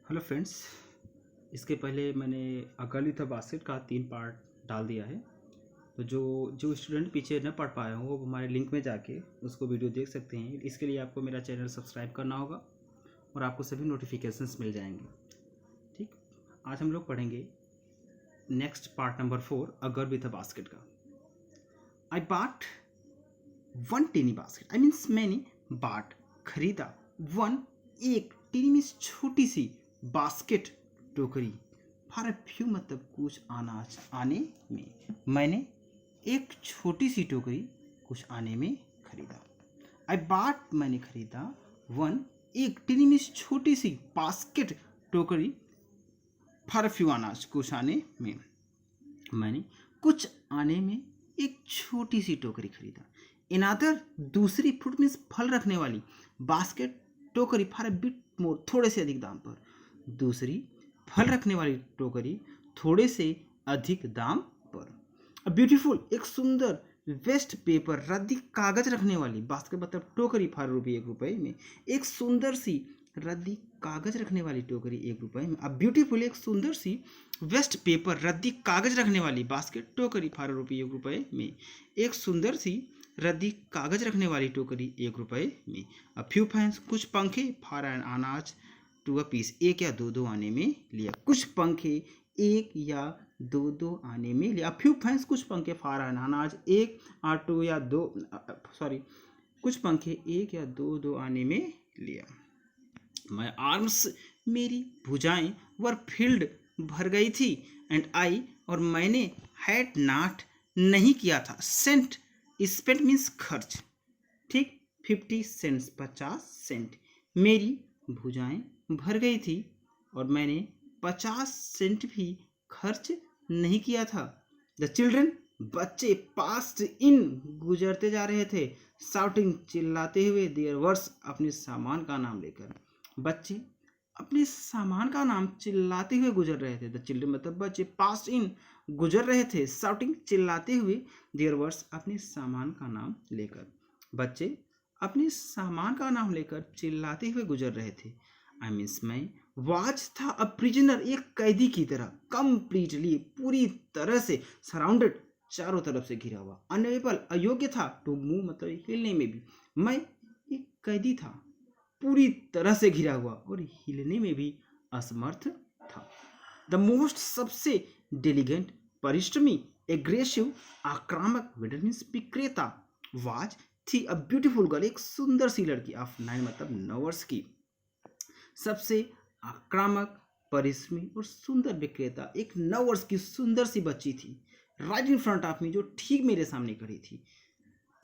Hello friends, इसके पहले मैंने अकाली था बास्केट का 3 पार्ट डाल दिया है। तो जो जो स्टूडेंट पीछे न पढ़ पाए हों वो हमारे लिंक में जाके उसको वीडियो देख सकते हैं। इसके लिए आपको मेरा चैनल सब्सक्राइब करना होगा और आपको सभी नोटिफिकेशंस मिल जाएंगे। ठीक, आज हम लोग पढ़ेंगे नेक्स्ट पार्ट नंबर 4 अगर विथ अ बास्केट का। I bought one tiny basket, I means मैंने बाट खरीदा, वन एक, टीनी मीन्स छोटी सी, बास्केट टोकरी, फॉर अ फ्यू मतलब कुछ अनाज आने में, मैंने एक छोटी सी टोकरी कुछ आने में खरीदा। आई बाट मैंने खरीदा, वन एक, टीनी मीन्स छोटी सी, बास्केट टोकरी, फॉर अ फ्यू अनाज कुछ आने में, मैंने कुछ आने में एक छोटी सी टोकरी खरीदा। इनादर दूसरी, फ्रूट मीन्स फल रखने वाली, बास्केट टोकरी, फॉर अ बिट मोर थोड़े से अधिक दाम पर, दूसरी फल रखने वाली टोकरी थोड़े से अधिक दाम पर। अ ब्यूटीफुल एक सुंदर, वेस्ट पेपर रद्दी कागज रखने वाली, बास्केट मतलब टोकरी, फॉर रुपये 1 रुपये में, एक सुंदर सी रद्दी कागज रखने वाली टोकरी 1 रुपये में। अब ब्यूटीफुल एक सुंदर सी वेस्ट पेपर रद्दी कागज रखने वाली बास्केट टोकरी, फॉर रुपये 1 रुपये में, एक सुंदर सी रद्दी कागज रखने वाली टोकरी 1 रुपये में। अब फ्यू फैंस कुछ पंखे, फॉर एन अनाज टू अ पीस, एक या दो आने में लिया, कुछ पंखे एक या दो आने में लिया। फ्यू फैंस कुछ पंखे, फॉर एन अनाज एक और टू या दो, सॉरी, कुछ पंखे एक या दो आने में लिया। माई आर्म्स मेरी भुजाएं वर फील्ड भर गई थी, एंड आई और मैंने हैड नाट नहीं किया था, सेंट स्पेंट मीन्स खर्च, ठीक, 50 सेंट्स 50 सेंट, मेरी भुजाएं भर गई थी और मैंने 50 सेंट भी खर्च नहीं किया था। द चिल्ड्रन बच्चे पास्ट इन गुजरते जा रहे थे, शाउटिंग चिल्लाते हुए, देयर वर्ड्स अपने सामान का नाम लेकर, बच्चे अपने सामान का नाम चिल्लाते हुए गुजर रहे थे। द चिल्ड्रन मतलब बच्चे, पास्ट इन गुजर रहे थे, शाउटिंग चिल्लाते हुए, देयर वर्ड्स अपने सामान का नाम लेकर, बच्चे अपने सामान का नाम लेकर चिल्लाते हुए गुजर रहे थे। आई मीन्स मैं वाज था अ प्रिजनर एक कैदी की तरह, कंप्लीटली पूरी तरह से, सराउंडेड चारों तरफ से घिरा हुआ, अनएबल अयोग्य था, टू मूव मतलब हिलने में भी, मैं एक कैदी था पूरी तरह से घिरा हुआ और हिलने में भी असमर्थ था। द मोस्ट सबसे डिलीगेंट परिश्रमी, एग्रेसिव आक्रामक, विडर मीन्स विक्रेता, वाज थी अ ब्यूटीफुल गर्ल एक सुंदर सी लड़की, ऑफ 9 मतलब 9 वर्ष की, सबसे आक्रामक, परिश्रमी और सुंदर विक्रेता एक 9 वर्ष की सुंदर सी बच्ची थी, right in front of me जो ठीक मेरे सामने खड़ी थी,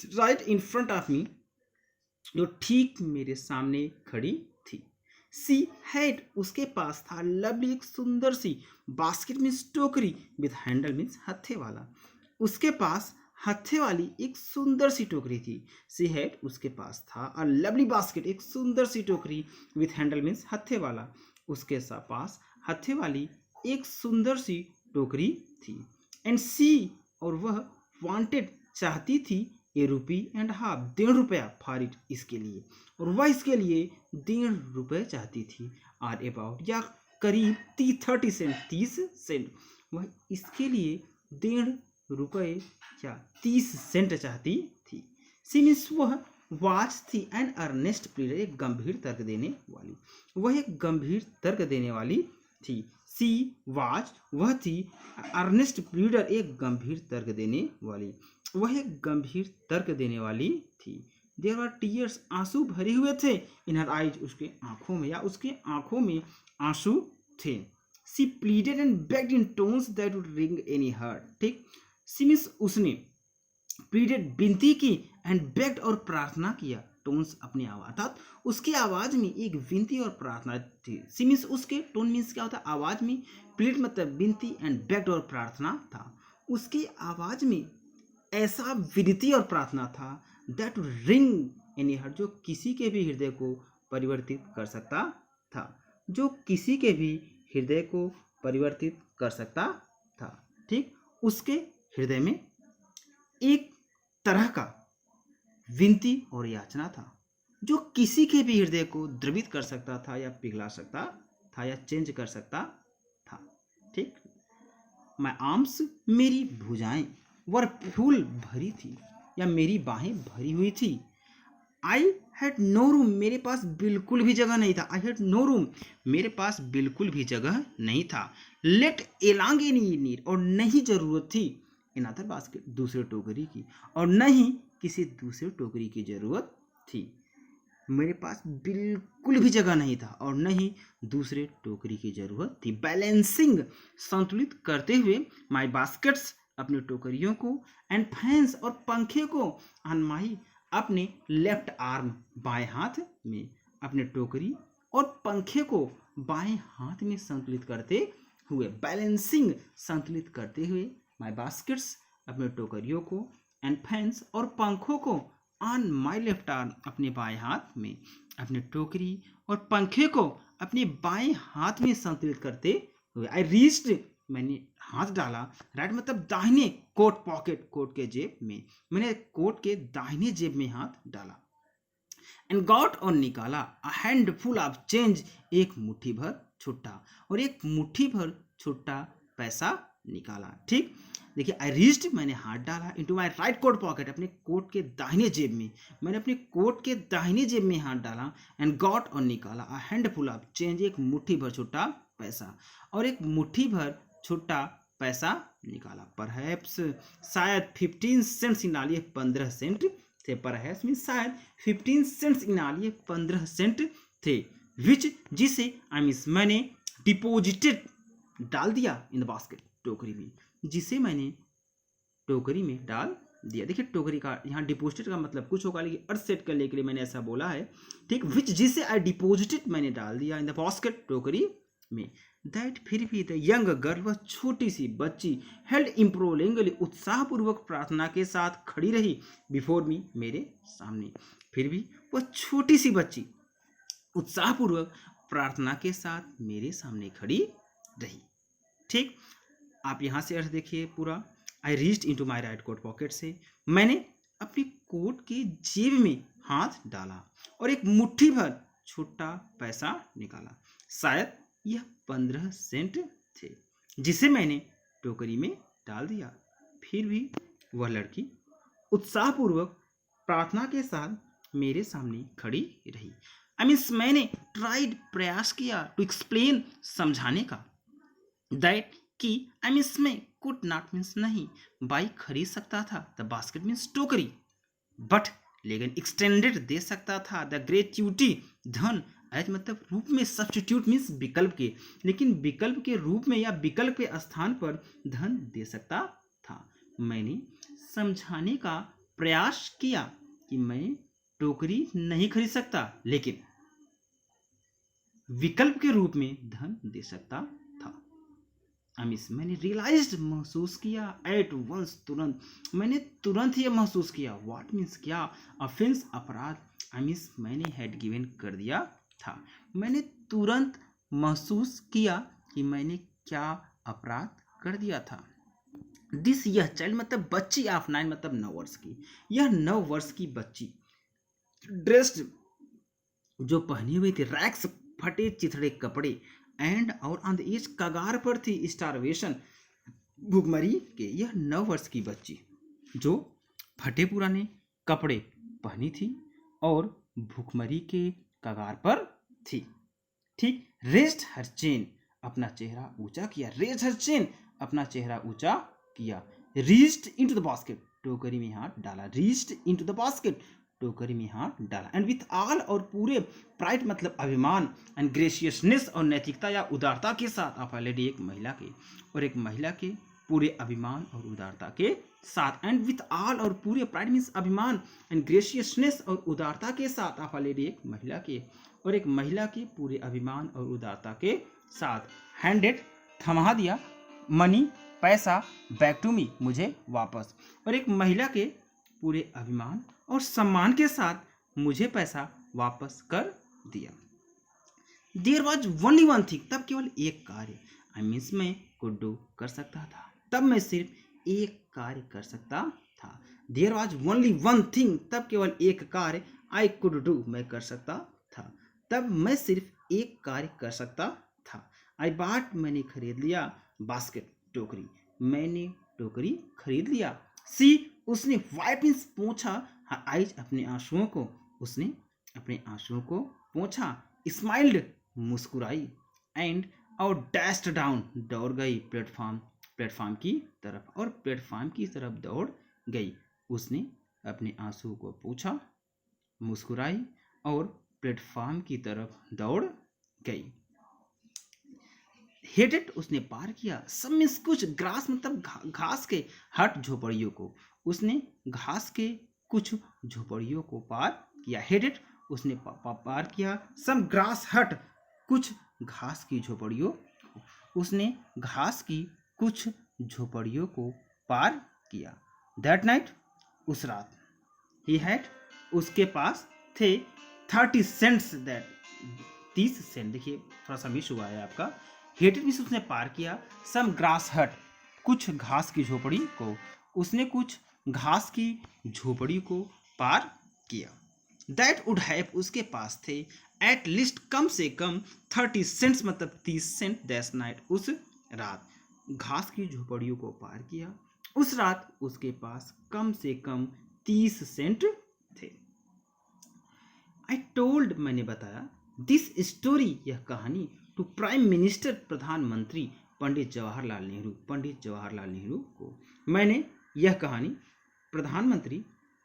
right in front of me जो ठीक मेरे सामने खड़ी थी। सी हैड उसके पास था, लवली एक सुंदर सी, बास्केट मीन्स टोकरी, विथ हैंडल मीन्स हत्थे वाला, उसके पास हत्थे वाली एक सुंदर सी टोकरी थी। सी हैड उसके पास था, अ लवली बास्केट एक सुंदर सी टोकरी, विथ हैंडल मीन्स हत्थे वाला, उसके पास हत्थे वाली एक सुंदर सी टोकरी थी। एंड सी और वह वांटेड चाहती थी, ए रुपी एंड हाफ 1.5 रुपया, फॉर इट इसके लिए, और वह इसके लिए 1.5 रुपये चाहती थी, आर अबाउट या करीब 30 सेंट 30 सेंट, वह इसके लिए 1.5 रुपये या 30 सेंट चाहती थी। सी मीन्स वह वाच थी एन अर्नेस्ट प्लीडर एक गंभीर तर्क देने वाली, वह एक गंभीर तर्क देने वाली थी। सी वाच वह थी, अर्नेस्ट प्लीडर एक गंभीर तर्क देने वाली, वह एक गंभीर तर्क देने वाली थी। देयर आर टीयर्स आंसू भरे हुए थे, इन हर आइज उसके आंखों में या उसके आंखों में आंसू थे। She pleaded and begged in tones that would wring any heart, ठीक, सी मीन्स उसने प्लीडेड विनती की, एंड बेग्ड और प्रार्थना किया, टोन्स अपनी आवाज, अर्थात उसकी आवाज में एक विनती और प्रार्थना थी। सी मीन्स उसके, टोन मीन्स क्या होता है आवाज में, प्लीड मतलब विनती, एंड बेग्ड और प्रार्थना था, उसकी आवाज में ऐसा विनती और प्रार्थना था, दैट रिंग एनी हार्ट जो किसी के भी हृदय को परिवर्तित कर सकता था, जो किसी के भी हृदय को परिवर्तित कर सकता था, ठीक, उसके हृदय में एक तरह का विनती और याचना था जो किसी के भी हृदय को द्रवित कर सकता था या पिघला सकता था या चेंज कर सकता था। ठीक, माई आर्म्स, मेरी भुजाएं, वर फूल भरी थी या मेरी बाहें भरी हुई थी। आई हैड नो रूम, मेरे पास बिल्कुल भी जगह नहीं था। आई हैड नो रूम, मेरे पास बिल्कुल भी जगह नहीं था। लेट एलांग एनी नीड, और नहीं जरूरत थी इन अदर बास्केट, दूसरे टोकरी की, और नहीं किसी दूसरे टोकरी की जरूरत थी। मेरे पास बिल्कुल भी जगह नहीं था और न ही दूसरे टोकरी की जरूरत थी। बैलेंसिंग, संतुलित करते हुए, माई बास्केट्स, अपने टोकरियों को, एंड फैंस, और पंखे को, ऑन माई, अपने लेफ्ट आर्म, बाएं हाथ में, अपने टोकरी और पंखे को बाएं हाथ में संतुलित करते हुए। बैलेंसिंग, संतुलित करते हुए, माई बास्केट्स, अपने टोकरियों को, एंड फैंस, और पंखों को, ऑन माई लेफ्ट आर्म, अपने बाएं हाथ में, अपने टोकरी और पंखे को अपने बाएं हाथ में संतुलित करते हुए। आई रीच्ड, मैंने हाथ डाला, राइट मतलब दाहिने कोट पॉकेट, कोट के जेब में, मैंने कोट के दाहिने जेब में हाथ डाला। एंड गॉट, और निकाला, अ हैंडफुल ऑफ चेंज, एक मुट्ठी भर छुट्टा, और एक मुट्ठी भर छुट्टा पैसा निकाला। ठीक, देखिए, आई रीच्ड, मैंने हाथ डाला, into my right coat pocket, अपने कोट के दाहिने जेब में, मैंने अपने कोट के दाहिने जेब में हाथ डाला। एंड गॉट, और निकाला, अ हैंडफुल ऑफ चेंज, एक मुट्ठी भर छुट्टा पैसा, और एक मुट्ठी भर छुट्टा पैसा निकाला। परहैप्स, शायद 15 सेंट्स इन ऑल, 15 सेंट थे। परहैप्स मीन शायद 15 सेंट्स इन ऑल, 15 सेंट थे। विच, जिसे, आई मीन मैंने, डिपोजिटेड, डाल दिया, इन द बास्केट, टोकरी में, जिसे मैंने टोकरी में डाल दिया। देखिए, टोकरी का यहाँ डिपोजिटेड का मतलब कुछ होगा, लेकिन अर्थ सेट करने के लिए मैंने ऐसा बोला है। ठीक, विच, जिसे आई डिपोजिटेड, मैंने डाल दिया, इन द बास्केट, टोकरी में। दैट, फिर भी, द यंग गर्ल, वह छोटी सी बच्ची, हेल्ड इम्प्रोलिंगली, उत्साहपूर्वक प्रार्थना के साथ खड़ी रही, बिफोर मी, मेरे सामने। फिर भी वह छोटी सी बच्ची उत्साहपूर्वक प्रार्थना के साथ मेरे सामने खड़ी रही। ठीक, आप यहाँ से अर्थ देखिए पूरा। I reached into my right coat pocket, से मैंने अपने कोट के जेब में हाथ डाला और एक मुट्ठी भर छुट्टा पैसा निकाला। शायद यह 15 सेंट थे, जिसे मैंने टोकरी में डाल दिया। फिर भी वह लड़की उत्साहपूर्वक प्रार्थना के साथ मेरे सामने खड़ी रही। आई मीन्स मैंने ट्राइड, प्रयास किया, टू एक्सप्लेन, समझाने का, दैट कि, आई मीन्स मैं, कुड नॉट मीन्स नहीं, बाई खरीद सकता था, द बास्केट मीन्स टोकरी, बट लेकिन एक्सटेंडेड, दे सकता था, द ग्रेच्युटी, धन, एज मतलब रूप में, सब्स्टिट्यूट मीन्स विकल्प के, लेकिन विकल्प के रूप में या विकल्प के स्थान पर धन दे सकता था। मैंने समझाने का प्रयास किया कि मैं टोकरी नहीं खरीद सकता, लेकिन विकल्प के रूप में धन दे सकता था। मैंने रियलाइज्ड, महसूस किया, एट वंस, तुरंत, मैंने तुरंत यह महसूस किया, व्हाट मीन्स क्या, ऑफेंस, अपराध, मैंने हैड गिवन, कर दिया था। मैंने तुरंत महसूस किया कि मैंने क्या अपराध कर दिया था। दिस, यह चाइल्ड मतलब बच्ची, ऑफ 9 मतलब 9 वर्ष की, यह 9 वर्ष की बच्ची, ड्रेस्ड, जो पहनी हुई थी, रैक्स, फटे चिथड़े कपड़े, एंड, और ऑन द एज, कगार पर थी, स्टारवेशन, भूखमरी के। यह 9 वर्ष की बच्ची जो फटे पुराने कपड़े पहनी थी और भूखमरी के कगार पर थी। ठीक, रेस्ट हर चेन, अपना चेहरा ऊंचा किया, रेस्ट हर चेन, अपना चेहरा ऊंचा किया। रीच्ड इनटू द बास्केट, टोकरी में हाथ डाला, रीच्ड इनटू द बास्केट, टोकरी में हाथ डाला। एंड विथ ऑल, और पूरे, प्राइड मतलब अभिमान, एंड ग्रेशियसनेस, और नैतिकता या उदारता के साथ, ऑफ अ लेडी, एक महिला के, और एक महिला के पूरे अभिमान और उदारता के साथ। एंड विथ ऑल, और पूरे, प्राइड मीन्स अभिमान, एंड ग्रेशियसनेस, और उदारता के साथ, ऑफ अ लेडी, एक महिला के, और एक महिला के पूरे अभिमान और उदारता के साथ। हैंडेड, थमा दिया, मनी, पैसा, बैक टू मी, मुझे वापस, और एक महिला के पूरे अभिमान और सम्मान के साथ मुझे पैसा वापस कर दिया। There was only one thing, तब केवल एक कार्य, मैं कुड डू, कर सकता था, तब मैं सिर्फ एक कार्य कर सकता था। There was only one thing, तब केवल एक कार्य, आई कुड डू, मैं कर सकता था, तब मैं सिर्फ एक कार्य कर सकता था। आई बाट मैंने खरीद लिया, बास्केट टोकरी, मैंने टोकरी खरीद लिया। सी उसने वाइप मीन्स पोंछा, आइज अपने आंसुओं को, उसने अपने आंसुओं को पोंछा। स्माइल्ड मुस्कुराई, एंड और डैश्ड डाउन दौड़ गई प्लेटफॉर्म की तरफ, और प्लेटफॉर्म की तरफ दौड़ गई। उसने अपने आंसू को पूछा, मुस्कुराई और प्लेटफॉर्म की तरफ दौड़ गई। हेडेड उसने पार किया, सब मीन्स कुछ, ग्रास मतलब घास के, हट झोपड़ियों को, उसने घास के कुछ झोपड़ियों को पार किया। हेडेड उसने पार किया, सम ग्रास हट कुछ घास की झोपड़ियों, उसने घास की कुछ झोपड़ियों को पार किया। दैट नाइट उस रात, ही हैड उसके पास थे 30 सेंट्स, दैट 30 सेंट, देखिए थोड़ा सा मिस हुआ है आपका। हेटेड मीन्स उसने पार किया, सम ग्रास हट कुछ घास की झोपड़ी को, उसने कुछ घास की झोपड़ी को पार किया। दैट वुड हैव उसके पास थे एट लीस्ट कम से कम 30 सेंट्स मतलब 30 सेंट, दैट नाइट उस रात, घास की झोपड़ियों को पार किया। उस रात उसके पास कम से कम 30 सेंट थे। आई टोल्ड मैंने बताया, दिस स्टोरी यह कहानी, टू प्राइम मिनिस्टर प्रधानमंत्री पंडित जवाहरलाल नेहरू को, मैंने यह कहानी प्रधानमंत्री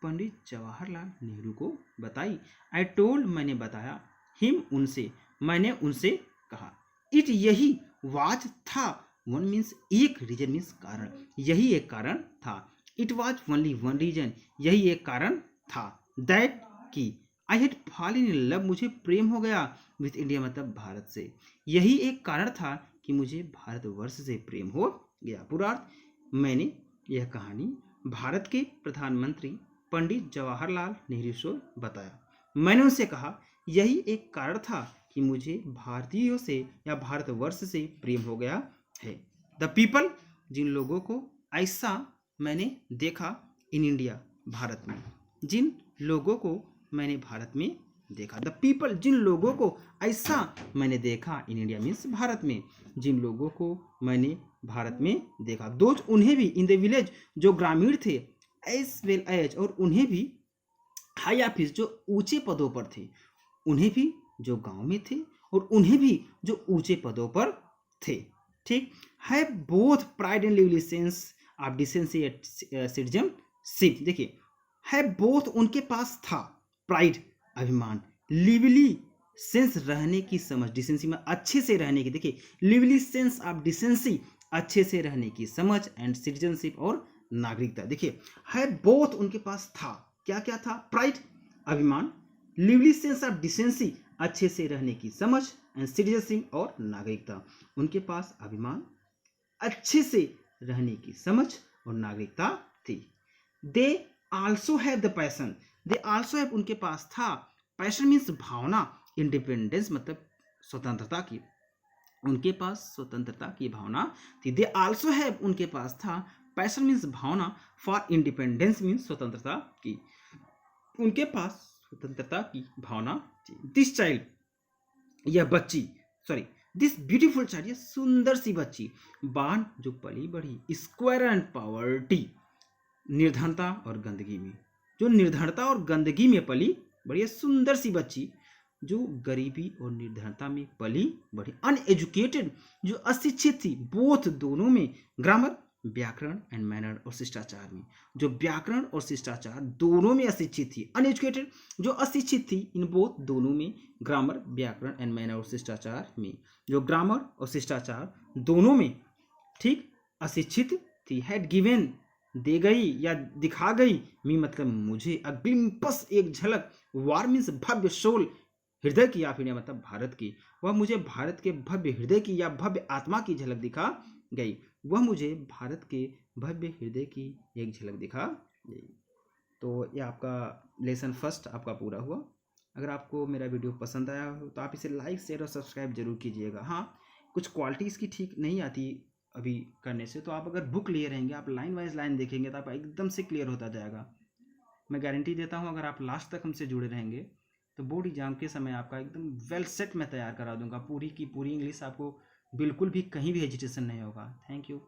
पंडित जवाहरलाल नेहरू को बताई। आई टोल्ड मैंने बताया, हिम उनसे, मैंने उनसे कहा। इट यही वाज था, वन मीन्स एक, रीजन मीन्स कारण, यही एक कारण था। It was only one reason, यही एक कारण था। दैट की I had fallen in love, मुझे प्रेम हो गया, विथ इंडिया मतलब भारत से, यही एक कारण था कि मुझे भारतवर्ष से प्रेम हो गया। पूर्वार्थ, मैंने यह कहानी भारत के प्रधानमंत्री पंडित जवाहरलाल नेहरू से बताया। मैंने उनसे कहा, यही एक कारण था कि मुझे भारतीयों से या भारतवर्ष से प्रेम हो गया है। द पीपल, जिन लोगों को ऐसा मैंने देखा, इन इंडिया भारत में, जिन लोगों को मैंने भारत में देखा। द पीपल, जिन लोगों को ऐसा मैंने देखा, इन इंडिया मीन्स भारत में, जिन लोगों को मैंने भारत में देखा। दोज, उन्हें भी, इन द विलेज, जो ग्रामीण थे, एज वेल एज, और उन्हें भी, हाई ऑफिस, जो ऊंचे पदों पर थे, उन्हें भी जो गांव में थे, और उन्हें भी जो ऊंचे पदों पर थे। ठीक, है both pride and lively sense of decency at citizenship. देखिए, है बोथ, उनके पास था प्राइड अभिमान, लिवली सेंस रहने की समझ, डिसेंसी में अच्छे से रहने की, देखिए लिवली सेंस ऑफ डिसेंसी अच्छे से रहने की समझ, एंड सिटीजनशिप और नागरिकता। देखिए, है बोथ, उनके पास था, क्या क्या था, प्राइड अभिमान, लिवली सेंस ऑफ डिसेंसी अच्छे से रहने की समझ, एंड सिटीजनशिप और नागरिकता। उनके पास अभिमान, अच्छे से रहने की समझ और नागरिकता थी। They also have the passion, they also have, उनके पास था, पैशन मीन्स भावना, इंडिपेंडेंस मतलब स्वतंत्रता की, उनके पास स्वतंत्रता की भावना थी। दे आल्सो हैव, उनके पास था, पैशन मीन्स भावना, फॉर इंडिपेंडेंस मीन्स स्वतंत्रता की, उनके पास स्वतंत्रता की भावना थी। दिस चाइल्ड, यह बच्ची, सॉरी दिस ब्यूटीफुल चाइल्ड, यह सुंदर सी बच्ची, बान जो पली बढ़ी, स्क्वायर एंड पॉवर्टी, निर्धनता और गंदगी में, जो निर्धनता और गंदगी में पली बढ़ी, सुंदर सी बच्ची जो गरीबी और निर्धनता में पली बढ़ी। अनएजुकेटेड, जो अशिक्षित थी, बोथ दोनों में, ग्रामर व्याकरण एंड मैनर और शिष्टाचार में, जो व्याकरण और शिष्टाचार दोनों में अशिक्षित थी। अनएजुकेटेड, जो अशिक्षित थी, इन बोथ दोनों में, ग्रामर व्याकरण एंड मैनर और शिष्टाचार में, जो ग्रामर और शिष्टाचार दोनों में, ठीक, अशिक्षित थी। हैड गिवन, दे गई या दिखा गई, मी मतलब मुझे, अ ग्लिम्पस एक झलक, वार मीन्स भव्य, सोल हृदय की, या फिर मतलब भारत की, वह मुझे भारत के भव्य हृदय की या भव्य आत्मा की झलक दिखा गई, वह मुझे भारत के भव्य हृदय की एक झलक दिखा गई। तो ये आपका लेसन फर्स्ट आपका पूरा हुआ। अगर आपको मेरा वीडियो पसंद आया हो तो आप इसे लाइक, शेयर और सब्सक्राइब जरूर कीजिएगा। हाँ, कुछ क्वालिटी इसकी ठीक नहीं आती अभी करने से, तो आप अगर बुक लिए रहेंगे, आप लाइन वाइज लाइन देखेंगे तो आप एकदम से क्लियर होता जाएगा। मैं गारंटी देता हूँ, अगर आप लास्ट तक हमसे जुड़े रहेंगे तो बोर्ड एग्ज़ाम के समय आपका एकदम वेल सेट मैं तैयार करा दूंगा, पूरी की पूरी इंग्लिश आपको बिल्कुल भी कहीं भी हेजिटेशन नहीं होगा। Thank you.